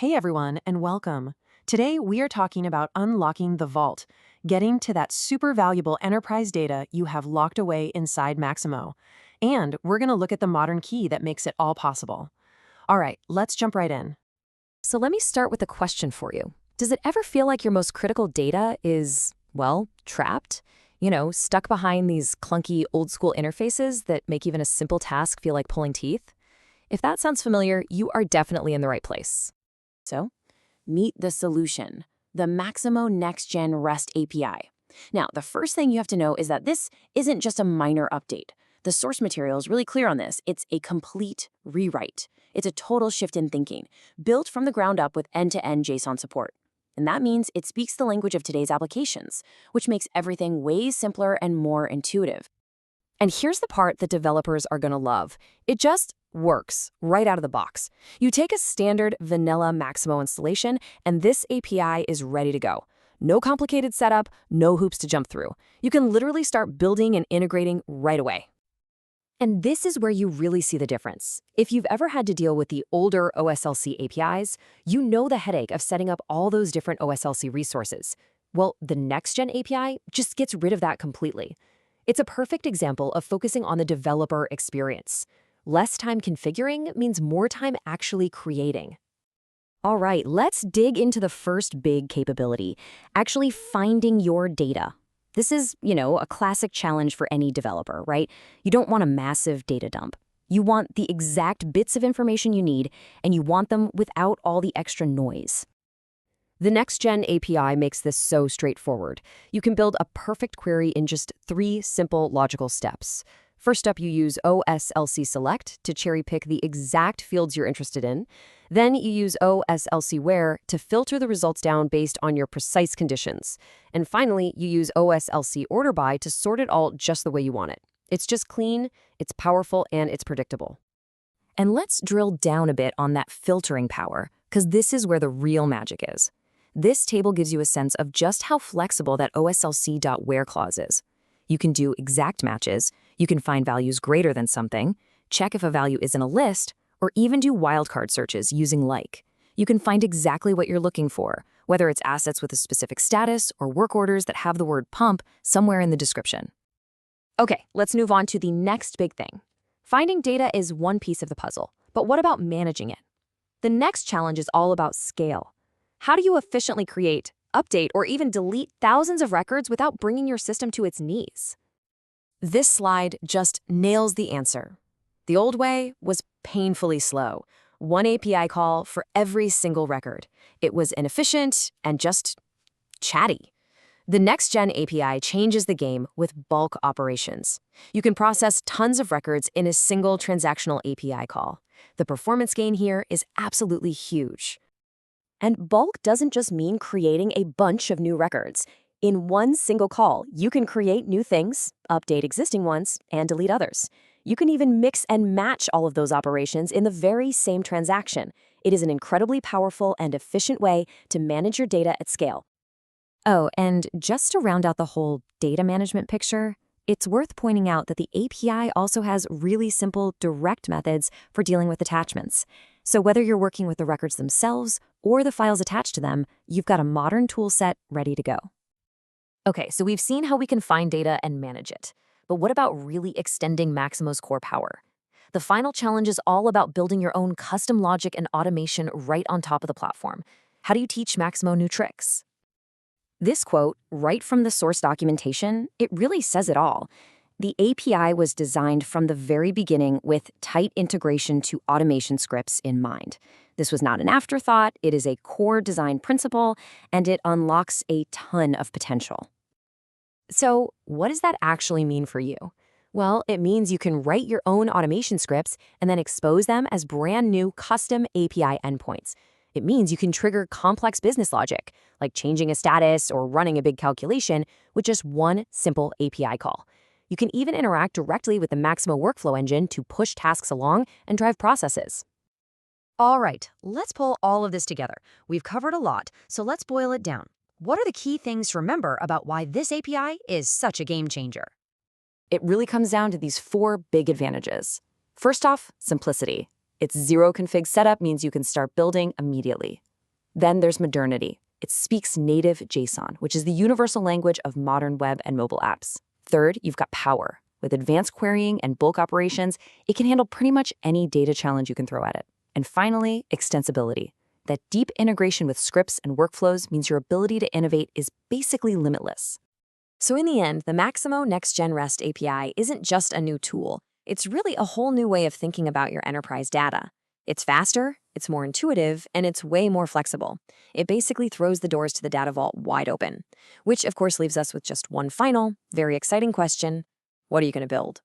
Hey everyone, and welcome. Today we are talking about unlocking the vault, getting to that super valuable enterprise data you have locked away inside Maximo. And we're going to look at the modern key that makes it all possible. All right, let's jump right in. So let me start with a question for you. Does it ever feel like your most critical data is, well, trapped? Stuck behind these clunky old school interfaces that make even a simple task feel like pulling teeth? If that sounds familiar, you are definitely in the right place. So, meet the solution, the Maximo NextGen REST API. Now, the first thing you have to know is that this isn't just a minor update. The source material is really clear on this. It's a complete rewrite. It's a total shift in thinking, built from the ground up with end-to-end JSON support. And that means it speaks the language of today's applications, which makes everything way simpler and more intuitive. And here's the part that developers are going to love. It just works right out of the box. You take a standard vanilla Maximo installation, and this API is ready to go. No complicated setup, no hoops to jump through. You can literally start building and integrating right away. And this is where you really see the difference. If you've ever had to deal with the older OSLC APIs, you know the headache of setting up all those different OSLC resources. Well, the NextGen API just gets rid of that completely. It's a perfect example of focusing on the developer experience. Less time configuring means more time actually creating. All right, let's dig into the first big capability, actually finding your data. This is, a classic challenge for any developer, right? You don't want a massive data dump. You want the exact bits of information you need, and you want them without all the extra noise. The NextGen API makes this so straightforward. You can build a perfect query in just 3 simple logical steps. First up, you use OSLC select to cherry-pick the exact fields you're interested in. Then you use OSLC where to filter the results down based on your precise conditions. And finally, you use OSLC order by to sort it all just the way you want it. It's just clean, it's powerful, and it's predictable. And let's drill down a bit on that filtering power, because this is where the real magic is. This table gives you a sense of just how flexible that OSLC.where clause is. You can do exact matches, you can find values greater than something, check if a value is in a list, or even do wildcard searches using like. You can find exactly what you're looking for, whether it's assets with a specific status or work orders that have the word pump somewhere in the description. Okay, let's move on to the next big thing. Finding data is one piece of the puzzle, but what about managing it? The next challenge is all about scale. How do you efficiently create, update, or even delete thousands of records without bringing your system to its knees? This slide just nails the answer. The old way was painfully slow. One API call for every single record. It was inefficient and just chatty. The NextGen API changes the game with bulk operations. You can process tons of records in a single transactional API call. The performance gain here is absolutely huge. And bulk doesn't just mean creating a bunch of new records. In one single call, you can create new things, update existing ones, and delete others. You can even mix and match all of those operations in the very same transaction. It is an incredibly powerful and efficient way to manage your data at scale. Oh, and just to round out the whole data management picture, it's worth pointing out that the API also has really simple, direct methods for dealing with attachments. So whether you're working with the records themselves or the files attached to them, you've got a modern tool set ready to go. Okay, so we've seen how we can find data and manage it. But what about really extending Maximo's core power? The final challenge is all about building your own custom logic and automation right on top of the platform. How do you teach Maximo new tricks? This quote, right from the source documentation, it really says it all. The API was designed from the very beginning with tight integration to automation scripts in mind. This was not an afterthought, it is a core design principle, and it unlocks a ton of potential. So, what does that actually mean for you? Well, it means you can write your own automation scripts and then expose them as brand new custom API endpoints. It means you can trigger complex business logic, like changing a status or running a big calculation with just one simple API call. You can even interact directly with the Maximo workflow engine to push tasks along and drive processes. All right, let's pull all of this together. We've covered a lot, so let's boil it down. What are the key things to remember about why this API is such a game changer? It really comes down to these 4 big advantages. First off, simplicity. Its zero config setup means you can start building immediately. Then there's modernity. It speaks native JSON, which is the universal language of modern web and mobile apps. Third, you've got power. With advanced querying and bulk operations, it can handle pretty much any data challenge you can throw at it. And finally, extensibility. That deep integration with scripts and workflows means your ability to innovate is basically limitless. So in the end, the Maximo NextGen REST API isn't just a new tool. It's really a whole new way of thinking about your enterprise data. It's faster, it's more intuitive, and it's way more flexible. It basically throws the doors to the data vault wide open, which of course leaves us with just one final, very exciting question. What are you going to build?